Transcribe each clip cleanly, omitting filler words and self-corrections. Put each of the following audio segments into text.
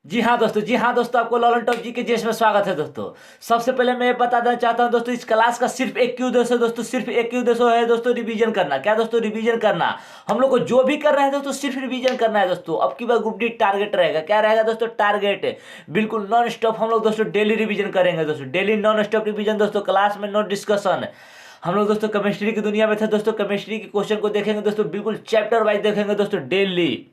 जी हाँ दोस्तों, जी हाँ दोस्तों, आपको लॉलन टॉप जी के जेस में स्वागत है दोस्तों। सबसे पहले मैं ये बता देना चाहता हूँ दोस्तों, इस क्लास का सिर्फ एक ही उद्देश्य है दोस्तों, सिर्फ एक ही उद्देश्य है दोस्तों, रिवीजन करना। क्या दोस्तों? रिवीजन करना। हम लोग को जो भी कर रहे हैं दोस्तों, सिर्फ रिवीजन करना है दोस्तों। अब की बार ग्रुप डी टारगेट रहेगा, क्या रहेगा दोस्तों? टारगेट। बिल्कुल नॉन स्टॉप हम लोग दोस्तों डेली रिवीजन करेंगे दोस्तों, डेली नॉन स्टॉप रिवीजन दोस्तों, क्लास में नो डिस्कशन। हम लोग दोस्तों केमिस्ट्री की दुनिया में थे दोस्तों, केमिस्ट्री के क्वेश्चन को देखेंगे दोस्तों, बिल्कुल चैप्टर वाइज देखेंगे दोस्तों डेली।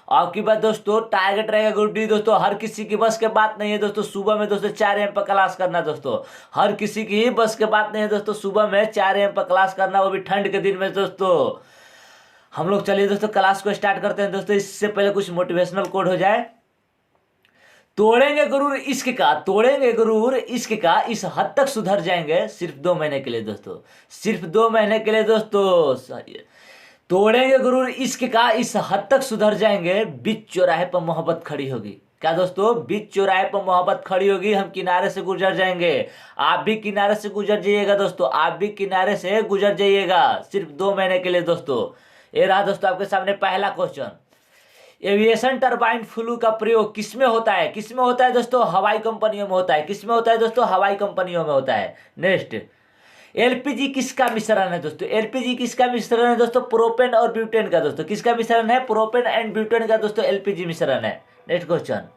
आपकी बात दोस्तों, टारगेट रहेगा ग्रुप डी दोस्तों, हर किसी की बस के बात नहीं है दोस्तों सुबह में दोस्तों 4 AM पर क्लास करना दोस्तों। हर किसी की ही बस के बात नहीं है दोस्तों सुबह में 4 AM पर क्लास करना, वो भी ठंड के दिन में दोस्तों। हम लोग चलिए दोस्तों क्लास को स्टार्ट करते हैं दोस्तों। इससे पहले कुछ मोटिवेशनल कोड हो जाए। तोड़ेंगे गुरूर इश्क का, तोड़ेंगे गुरूर इश्क का, इस हद तक सुधर जाएंगे सिर्फ 2 महीने के लिए दोस्तों, सिर्फ 2 महीने के लिए दोस्तों। तोड़ेंगे गुरूर इश्क का, इस हद तक सुधर जाएंगे, बीच चौराहे पर मोहब्बत खड़ी होगी। क्या दोस्तों? बीच चौराहे पर मोहब्बत खड़ी होगी, हम किनारे से गुजर जाएंगे। आप भी किनारे से गुजर जाइएगा दोस्तों, आप भी किनारे से गुजर जाइएगा, सिर्फ 2 महीने के लिए दोस्तों। ये रहा दोस्तों आपके सामने पहला क्वेश्चन। एविएशन टरबाइन फ्लू का प्रयोग किसमें होता है? किसमें होता है दोस्तों? हवाई कंपनियों में होता है। किसमें होता है दोस्तों? हवाई कंपनियों में होता है। नेक्स्ट, एलपीजी किसका मिश्रण है दोस्तों? एलपीजी किसका मिश्रण है दोस्तों? प्रोपेन और ब्यूटेन का दोस्तों। किसका मिश्रण है? प्रोपेन एंड ब्यूटेन का दोस्तों एलपीजी मिश्रण है। नेक्स्ट क्वेश्चन,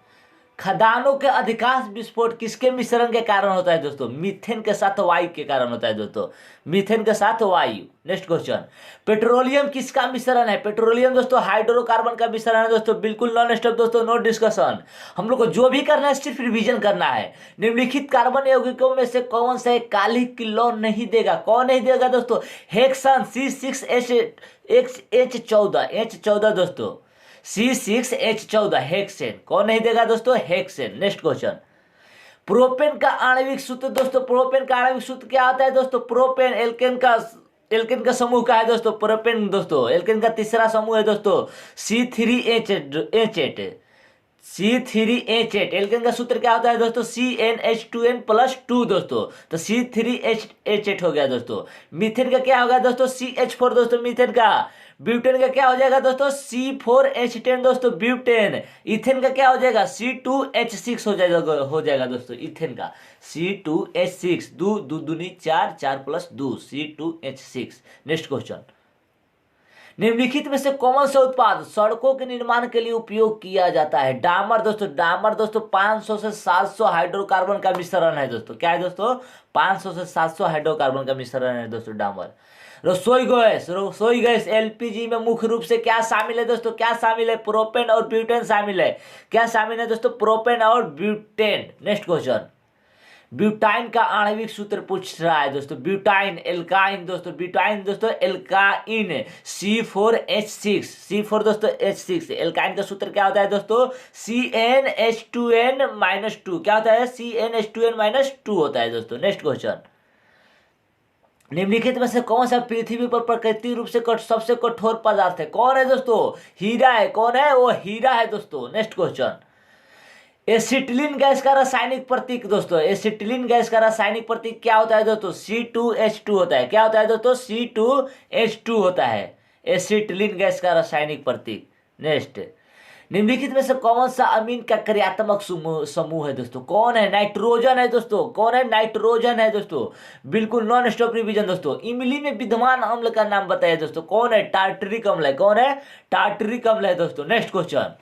खदानों के अधिकांश विस्फोट किसके मिश्रण के कारण होता है दोस्तों? मीथेन के साथ वायु के कारण होता है दोस्तों, मीथेन के साथ वायु। नेक्स्ट क्वेश्चन, पेट्रोलियम किसका मिश्रण है? पेट्रोलियम दोस्तों हाइड्रोकार्बन का मिश्रण है दोस्तों, बिल्कुल नॉन स्टॉप दोस्तों, नो डिस्कशन। हम लोग को जो भी करना है सिर्फ रिवीजन करना है। निम्नलिखित कार्बन यौगिकों में से कौन सा एक काली किलोन नहीं देगा? कौन नहीं देगा दोस्तों? हेक्सन C6H14 दोस्तों, C6H14 हेक्सेन। कौन नहीं देगा दोस्तों? हेक्सेन। नेक्स्ट क्वेश्चन, प्रोपेन का आणविक सूत्र दोस्तों, प्रोपेन का आणविक सूत्र क्या होता है दोस्तों? प्रोपेन एल्केन का समूह का है दोस्तों, प्रोपेन दोस्तों एल्केन का तीसरा समूह है दोस्तों, C3H8। C3H8 एल्केन का सूत्र क्या होता है दोस्तों? CnH2n+2 दोस्तों, तो C3H8 हो गया दोस्तों। मीथेन का क्या होगा दोस्तों? CH4 दोस्तों, मीथेन का। ब्यूटेन का क्या हो जाएगा दोस्तों? C4H10 दोस्तों, ब्यूटेन। इथेन का क्या हो जाएगा? C2H6 हो जाएगा दोस्तों, इथेन का C2H6। दो दो दूनी चार, 4+2, C2H6। नेक्स्ट क्वेश्चन, निम्नलिखित में से कौन सा उत्पाद सड़कों के निर्माण के लिए उपयोग किया जाता है? डामर दोस्तों, डामर दोस्तों 500 से 700 हाइड्रोकार्बन का मिश्रण है दोस्तों। क्या है दोस्तों? 500 से 700 हाइड्रोकार्बन का मिश्रण है दोस्तों, डामर। रसोई गैस एलपीजी में मुख्य रूप से क्या शामिल है दोस्तों? क्या शामिल है? प्रोपेन और ब्यूटेन शामिल है। क्या शामिल है दोस्तों? प्रोपेन और ब्यूटेन। नेक्स्ट क्वेश्चन, ब्यूटाइन का आणविक सूत्र पूछ रहा है दोस्तों, ब्यूटाइन एल्काइन दोस्तों, ब्यूटाइन दोस्तों एल्काइन, C4H6 दोस्तों H6। एल्काइन का सूत्र क्या होता है दोस्तों? CnH2n-2। क्या होता है? CnH2n-2 होता है दोस्तों। नेक्स्ट क्वेश्चन, निम्नलिखित में से कौन सा पृथ्वी पर प्राकृतिक रूप से सबसे कठोर पदार्थ है? कौन है दोस्तों? हीरा है। कौन है? वो हीरा है दोस्तों। नेक्स्ट क्वेश्चन, एसिटिलीन गैस का रासायनिक प्रतीक दोस्तों, एसिटिलीन गैस का रासायनिक प्रतीक क्या होता है दोस्तों? C2H2 होता है। क्या होता है दोस्तों? C2H2 होता है एसिटिलीन गैस का रासायनिक प्रतीक। नेक्स्ट, निम्नलिखित में से कौन सा अमीन का क्रियात्मक समूह है दोस्तों? कौन है? नाइट्रोजन है दोस्तों। कौन है? नाइट्रोजन है दोस्तों, बिल्कुल नॉन स्टॉप रिवीजन दोस्तों। इमली में विद्यमान अम्ल का नाम बताइए दोस्तों। कौन है? टार्टरिक अम्ल है। कौन है? टार्टरिक अम्ल है दोस्तों। नेक्स्ट क्वेश्चन,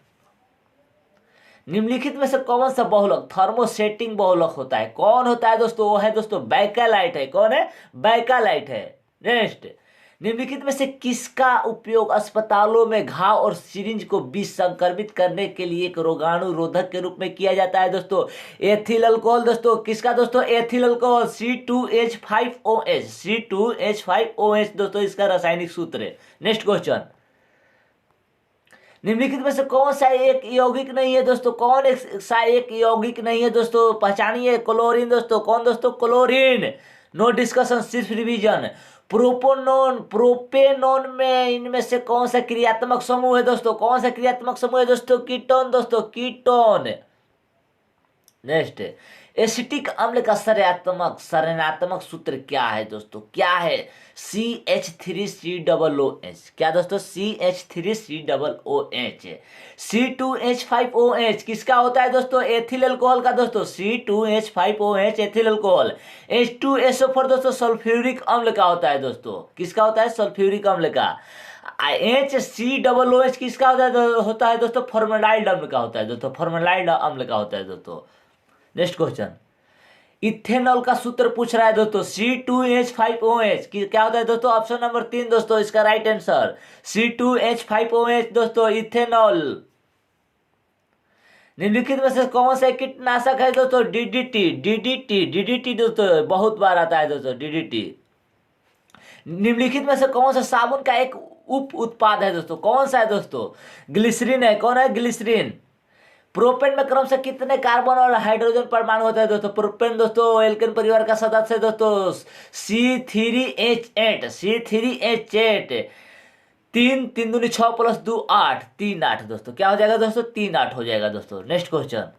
निम्नलिखित में से कौन सा बहुलक थर्मोसेटिंग बहुलक होता है? कौन होता है दोस्तों? वो है दोस्तों बैकालाइट है। कौन है? बैकालाइट है। नेक्स्ट, निम्नलिखित में से किसका उपयोग अस्पतालों में घाव और सिरिंज को विसंक्रमित करने के लिए एक रोगाणु रोधक के रूप में किया जाता है दोस्तों? एथिल अल्कोहल दोस्तों। किसका दोस्तों? एथिल अल्कोहल, C2H5OH दोस्तों इसका रासायनिक सूत्र है। नेक्स्ट क्वेश्चन, निम्नलिखित में से कौन सा एक यौगिक नहीं है दोस्तों? कौन एक सा एक यौगिक नहीं है दोस्तों? पहचानिए। क्लोरीन दोस्तों। कौन दोस्तों? क्लोरीन। नो डिस्कशन, सिर्फ रिवीजन। प्रोपेनोन में इनमें से कौन सा क्रियात्मक समूह है दोस्तों? कौन सा क्रियात्मक समूह है दोस्तों? कीटोन दोस्तों, कीटोन। नेक्स्ट, एसिटिक अम्ल का सरणात्मक सूत्र क्या है दोस्तों? क्या है? CH3COOH। क्या दोस्तों? CH3COOH। C2H5OH किसका होता है दोस्तों? एथिल अल्कोहल का दोस्तों, C2H5OH एथिल अल्कोहल। H2SO4 दोस्तों सल्फ्यूरिक अम्ल का होता है दोस्तों। किसका होता है? सल्फ्यूरिक अम्ल का। HCOOH किसका होता है दोस्तों? फॉर्मलाइड अम्ल का होता है दोस्तों, फॉर्मलाइड अम्ल का होता है दोस्तों। नेक्स्ट क्वेश्चन, इथेनॉल का सूत्र पूछ रहा है दोस्तों, C2H5OH की क्या होता है दोस्तों? ऑप्शन नंबर 3 दोस्तों इसका राइट आंसर, C2H5OH दोस्तों इथेनॉल। निम्नलिखित में से कौन सा कीटनाशक है दोस्तों? DDT दोस्तों बहुत बार आता है दोस्तों, DDT। निम्नलिखित में से कौन सा साबुन का एक उप उत्पाद है दोस्तों? कौन सा है दोस्तों? ग्लिसरीन है। कौन है? ग्लिसरीन। प्रोपेन में क्रमशः कितने कार्बन और हाइड्रोजन परमाणु होता है दोस्तों? प्रोपेन दोस्तों एल्केन परिवार का सदस्य है दोस्तों, C3H8। 3 दूनी 6 प्लस 2 8, 3 8 दोस्तों। क्या हो जाएगा दोस्तों? 3 8 हो जाएगा दोस्तों। नेक्स्ट क्वेश्चन,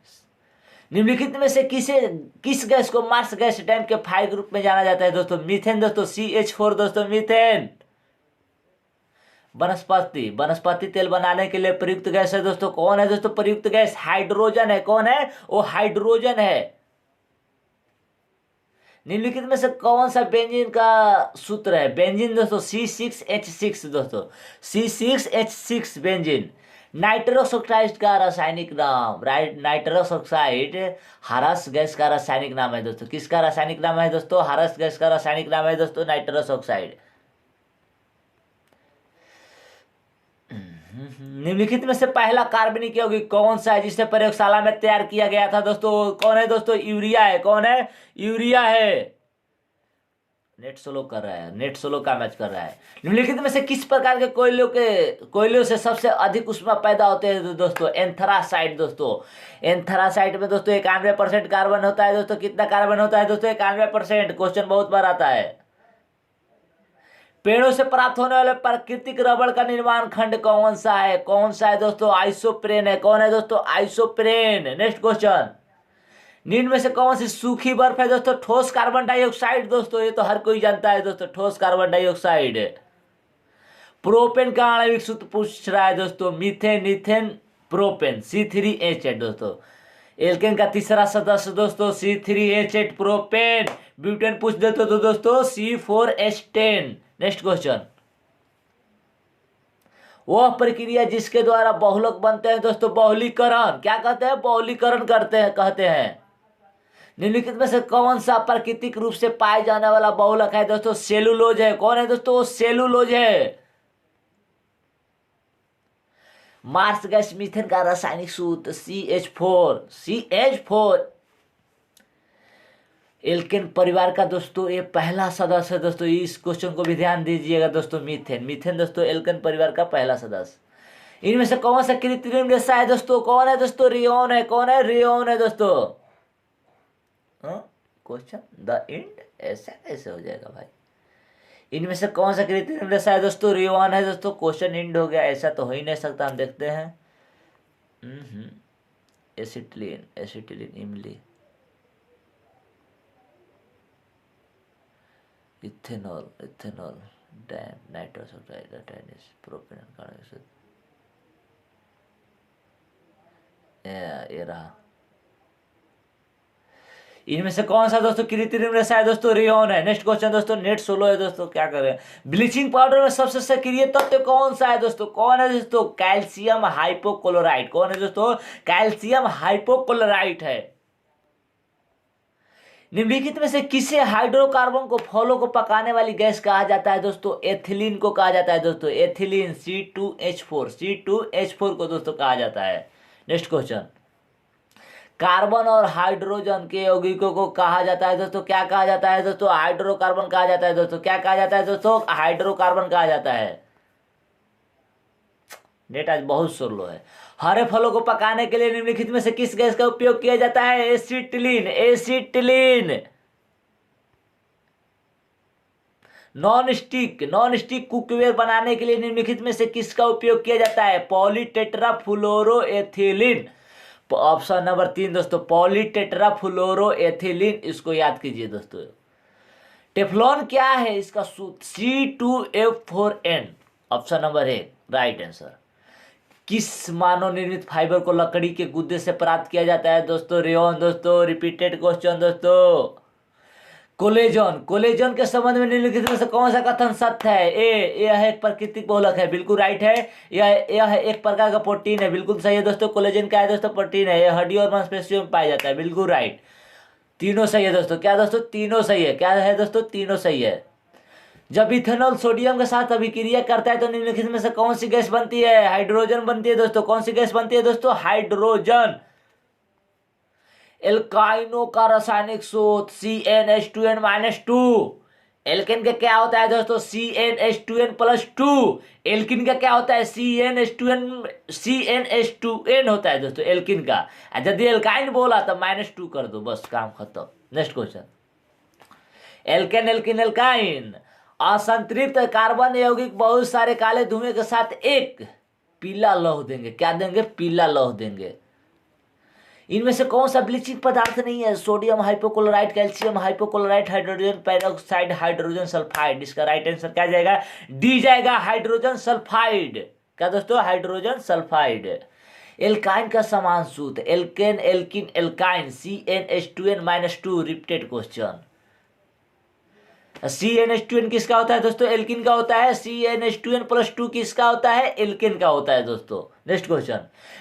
निम्नलिखित में से किस गैस को मार्स गैस टैंक के फाइल ग्रुप में जाना जाता है दोस्तों? मीथेन दोस्तों, CH4 दोस्तों मीथेन। वनस्पति तेल बनाने के लिए प्रयुक्त गैस है दोस्तों। कौन है दोस्तों प्रयुक्त गैस? हाइड्रोजन है। कौन है? वो हाइड्रोजन है। निम्नलिखित में से कौन सा बेंजीन का सूत्र है? बेंजीन दोस्तों C6H6 दोस्तों, C6H6 बेंजीन। नाइट्रस ऑक्साइड का रासायनिक नाम, नाइट्रस ऑक्साइड हरस गैस का रासायनिक नाम है दोस्तों। किसका रासायनिक नाम है दोस्तों? हरस गैस का रासायनिक नाम है दोस्तों नाइट्रस ऑक्साइड। निम्नलिखित में से पहला कार्बनिक यौगिक कौन सा है जिसे प्रयोगशाला में तैयार किया गया था दोस्तों? कौन है दोस्तों? यूरिया है। कौन है? यूरिया है। नेट सोलो कर रहा है, नेट सोलो का मैच कर रहा है। निम्नलिखित में से किस प्रकार के कोयलों से सबसे अधिक ऊष्मा पैदा होते हैं दोस्तों? एंथ्रासाइट दोस्तों। एंथ्रासाइट में दोस्तों 91% कार्बन होता है दोस्तों। कितना कार्बन होता है दोस्तों? 91%। क्वेश्चन बहुत बार आता है। पेड़ों से प्राप्त होने वाले प्राकृतिक रबड़ का निर्माण खंड कौन सा है? कौन सा है दोस्तों? आइसोप्रेन है। कौन है दोस्तों? आइसोप्रेन। नेक्स्ट क्वेश्चन, निम्न में से कौन सी सूखी बर्फ है दोस्तों? ठोस कार्बन डाइऑक्साइड दोस्तों, ये तो हर कोई जानता है दोस्तों, ठोस कार्बन डाइऑक्साइड। प्रोपेन का आणविक सूत्र पूछ रहा है दोस्तों, मीथेन इथेन प्रोपेन, C3H8 दोस्तों। एल्केन का तीसरा सदस्य दोस्तों C3H8 प्रोपेन। ब्यूटेन पूछ देते तो दोस्तों C4H10। नेक्स्ट क्वेश्चन, वह प्रक्रिया जिसके द्वारा बहुलक बनते हैं दोस्तों, बहुलीकरण। क्या कहते हैं? बहुलीकरण कहते हैं। निम्नलिखित में से कौन सा प्राकृतिक रूप से पाए जाने वाला बहुलक है दोस्तों? सेलुलोज है। कौन है दोस्तों? सेलुलोज है। मार्स गैस मीथेन का रासायनिक सूत्र CH4। एल्केन परिवार का दोस्तों ये पहला सदस्य है दोस्तों। इस क्वेश्चन को भी ध्यान दीजिएगा दोस्तों। मीथेन दोस्तों एल्केन परिवार का पहला सदस्य। इनमें से कौन सा कृत्रिम रेशा है दोस्तों? कौन है दोस्तों? रेयोन है। कौन है? रेयोन है दोस्तों। क्वेश्चन द एंड ऐसा कैसे हो जाएगा भाई? इनमें से कौन सा कृत्रिम रेशा है दोस्तों? रेयोन है दोस्तों। क्वेश्चन एंड हो गया, ऐसा तो हो ही नहीं सकता। हम देखते हैं। एसिटिलीन इमली, ethanol dam, nitrous oxide, tennis, propane, ये रहा। इनमें से कौन सा दोस्तों कृत्रिम रेशा है दोस्तों? रेयोन है। नेक्स्ट क्वेश्चन दोस्तों, नेट सोलो है दोस्तों। क्या करें? ब्लीचिंग पाउडर में सबसे सक्रिय तत्व कौन सा है दोस्तों? कौन है दोस्तों? Calcium hypochlorite. कौन है दोस्तों? कैल्शियम हाइपोक्लोराइड है। निम्नलिखित में से किसे हाइड्रोकार्बन को फलों को पकाने वाली गैस कहा जाता है दोस्तों? एथिलीन को कहा जाता है दोस्तों। एथिलीन C2H4 को दोस्तों कहा जाता है। नेक्स्ट क्वेश्चन, कार्बन और हाइड्रोजन के यौगिकों को कहा जाता है दोस्तों, क्या कहा जाता है दोस्तों? हाइड्रोकार्बन कहा जाता है दोस्तों। क्या कहा जाता है दोस्तों? हाइड्रोकार्बन कहा जाता है। नेट आज बहुत स्लो है। हरे फलों को पकाने के लिए निम्नलिखित में से किस गैस का उपयोग किया जाता है? एसिटिलीन। नॉन स्टिक कुकवेयर बनाने के लिए निम्नलिखित में से किसका उपयोग किया जाता है? पॉलीटेट्राफ्लोरोएथिलीन। ऑप्शन नंबर 3 दोस्तों पॉलीटेट्राफ्लोरोएथिलीन, इसको याद कीजिए दोस्तों। टेफ्लॉन क्या है, इसका सूत्र C2F4N, option number 1 right answer. किस मानव निर्मित फाइबर को लकड़ी के गुद्दे से प्राप्त किया जाता है दोस्तों? रेयन दोस्तों, रिपीटेड क्वेश्चन दोस्तों। कोलेजन, कोलेजन के संबंध में निम्नलिखित में से कौन सा कथन सत्य है? यह एक प्राकृतिक बहुलक है, बिल्कुल राइट है। यह एक प्रकार का प्रोटीन है, बिल्कुल सही है दोस्तों। कोलेजन क्या है दोस्तों? प्रोटीन है। यह हड्डी और मांसपेशियों में पाया जाता है, बिल्कुल राइट। तीनों सही है दोस्तों। क्या दोस्तों? तीनों सही है। क्या है दोस्तों? तीनों सही है। जब इथेनॉल सोडियम के साथ अभिक्रिया करता है तो निम्नलिखित में से कौन सी गैस बनती है? हाइड्रोजन बनती है दोस्तों। कौन सी गैस बनती है दोस्तों? हाइड्रोजन। एल्काइनो का रासायनिक सूत्र CnH2n-2। एल्केन का क्या होता है दोस्तों? CnH2n+2। एल्किन का क्या होता है? CnH2n होता है दोस्तों एल्किन का। यदि एल्काइन बोला तो -2 कर दो, बस काम खत्म। Next question. Alkane, alkene, alkyne असंतृप्त कार्बन यौगिक बहुत सारे काले धुएं के साथ एक पीला लौह देंगे। क्या देंगे? पीला लौह देंगे। इनमें से कौन सा ब्लीचिंग पदार्थ नहीं है? Sodium hypochlorite, calcium hypochlorite, hydrogen peroxide, hydrogen sulphide. इसका राइट आंसर क्या जाएगा? डी जाएगा, हाइड्रोजन सल्फाइड। क्या दोस्तों? Hydrogen sulphide. एल्काइन का समान सूत्र alkane, alkene, alkyne CnH2n-2। Repeated question. CnH2n किसका होता है दोस्तों? एल्किन का होता है। CnH2n+2 किसका होता है? एल्केन का होता है दोस्तों। Next question.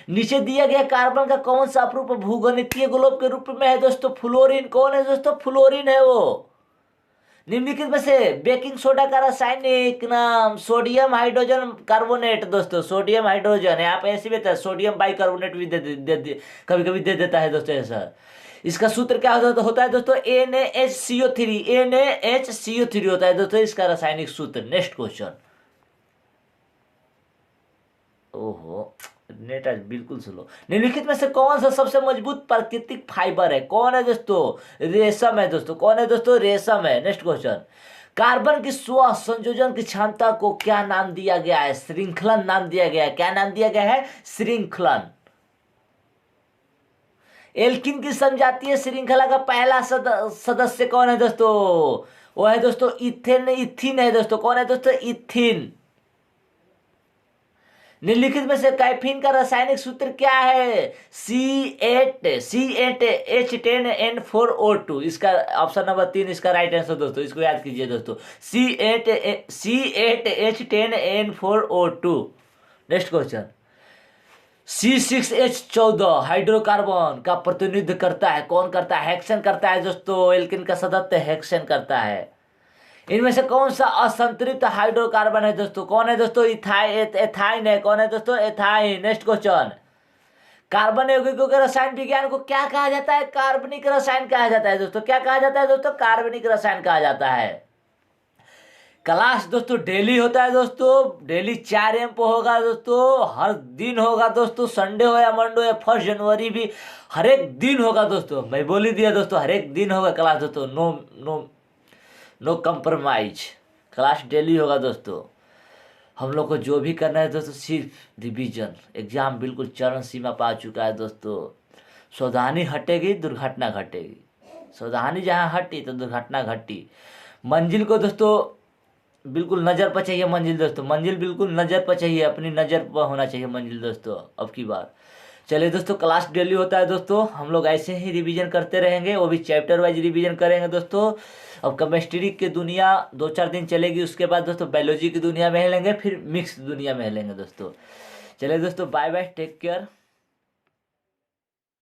नीचे दिया गया कार्बन का कौन सा अपरूप भूगणितीय गोलक के रूप में है दोस्तों? फ्लोरीन। कौन है दोस्तों? फ्लोरीन है वो। निम्नलिखित में से बेकिंग सोडा का रासायनिक नाम? सोडियम हाइड्रोजन कार्बोनेट दोस्तों। सोडियम हाइड्रोजन, यहाँ पे ऐसे भी होता है, सोडियम बाइकार्बोनेट भी कभी कभी दे देता है दोस्तों ऐसा। इसका सूत्र क्या होता है दोस्तों? NaHCO3। NaHCO3 होता है दोस्तों इसका रासायनिक सूत्र। Next question. ओहो, नेट आज बिल्कुल स्लो। निम्नलिखित में से कौन सा सबसे मजबूत प्राकृतिक फाइबर है? कौन है दोस्तों? रेशम है दोस्तों। कौन है दोस्तों? रेशम है। Next question. कार्बन की स्व संयोजन की क्षमता को क्या नाम दिया गया है? श्रृंखलन नाम दिया गया है। क्या नाम दिया गया है? श्रृंखलन। एल्किन की समजातीय श्रृंखला का पहला सदस्य कौन है दोस्तों? वो है दोस्तों इथीन है दोस्तों। कौन है दोस्तों? इथीन। निम्नलिखित में से कैफीन का रासायनिक सूत्र क्या है? C8H10N4O2। इसका ऑप्शन नंबर 3 इसका राइट आंसर दोस्तों। इसको याद कीजिए दोस्तों, C8H10N4O2। Next question. C6H14 hydrocarbon का प्रतिनिधित्व करता है। कौन करता है? हेक्सेन करता है दोस्तों। एल्किन का सदस्य हेक्सेन करता है। इनमें से कौन सा असंतृप्त हाइड्रोकार्बन है दोस्तों? कौन है दोस्तों? एथाइन है। कौन है दोस्तों? एथाइन। Next question. कार्बन यौगिकों के रसायन विज्ञान को क्या कहा जाता है? कार्बनिक रसायन कहा जाता है दोस्तों। क्या कहा जाता है दोस्तों? कार्बनिक रसायन कहा जाता है। क्लास दोस्तों डेली होता है दोस्तों। डेली 4 AM पे होगा दोस्तों। हर दिन होगा दोस्तों, संडे हो या मंडे या 1 जनवरी भी हर एक दिन होगा दोस्तों। मैं बोल ही दिया दोस्तों, हर एक दिन होगा क्लास दोस्तों। No compromise. क्लास डेली होगा दोस्तों। हम लोग को जो भी करना है दोस्तों सिर्फ रिवीजन। एग्जाम बिल्कुल चरम सीमा पा चुका है दोस्तों। सावधानी हटेगी दुर्घटना घटेगी। सावधानी जहाँ हटी तो दुर्घटना घटी। मंजिल को दोस्तों बिल्कुल नज़र पर चाहिए मंजिल दोस्तों। मंजिल बिल्कुल नज़र पर चाहिए, अपनी नज़र पर होना चाहिए मंजिल दोस्तों अब की बार। चलिए दोस्तों, क्लास डेली होता है दोस्तों। हम लोग ऐसे ही रिवीजन करते रहेंगे, वो भी चैप्टर वाइज रिवीजन करेंगे दोस्तों। अब केमिस्ट्री की दुनिया 2-4 दिन चलेगी, उसके बाद दोस्तों बायोलॉजी की दुनिया में लेंगे, फिर मिक्स दुनिया में लेंगे दोस्तों। चलिए दोस्तों, बाय बाय, टेक केयर।